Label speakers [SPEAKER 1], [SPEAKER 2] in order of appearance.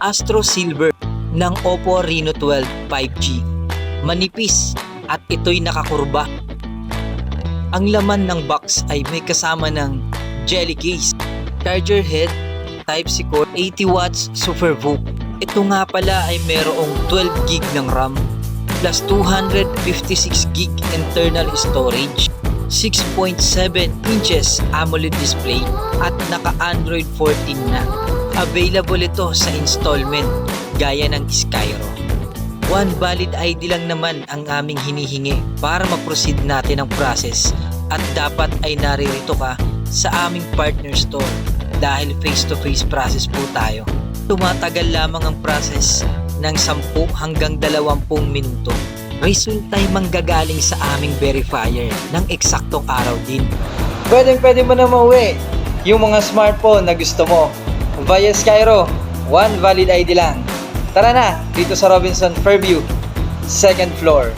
[SPEAKER 1] Astro Silver ng Oppo Reno 12 5G. Manipis at ito'y nakakurba. Ang laman ng box ay may kasama ng jelly case, charger head, Type-C cord, 80 watts Super VOOC. Ito nga pala ay merong 12 gig ng RAM plus 256 gig internal storage, 6.7 inches AMOLED display at naka-Android 14 na. Available ito sa installment gaya ng Skyro. One valid ID lang naman ang aming hinihingi para ma-proceed natin ang process at dapat ay naririto ka sa aming partner store dahil face-to-face process po tayo. Tumatagal lamang ang process ng 10 hanggang 20 minuto. Resulta ay manggagaling sa aming verifier ng eksaktong araw din.
[SPEAKER 2] Pwede mo na mauwi yung mga smartphone na gusto mo via Skyro. One valid ID lang. Tara na dito sa Robinson Fairview, second floor.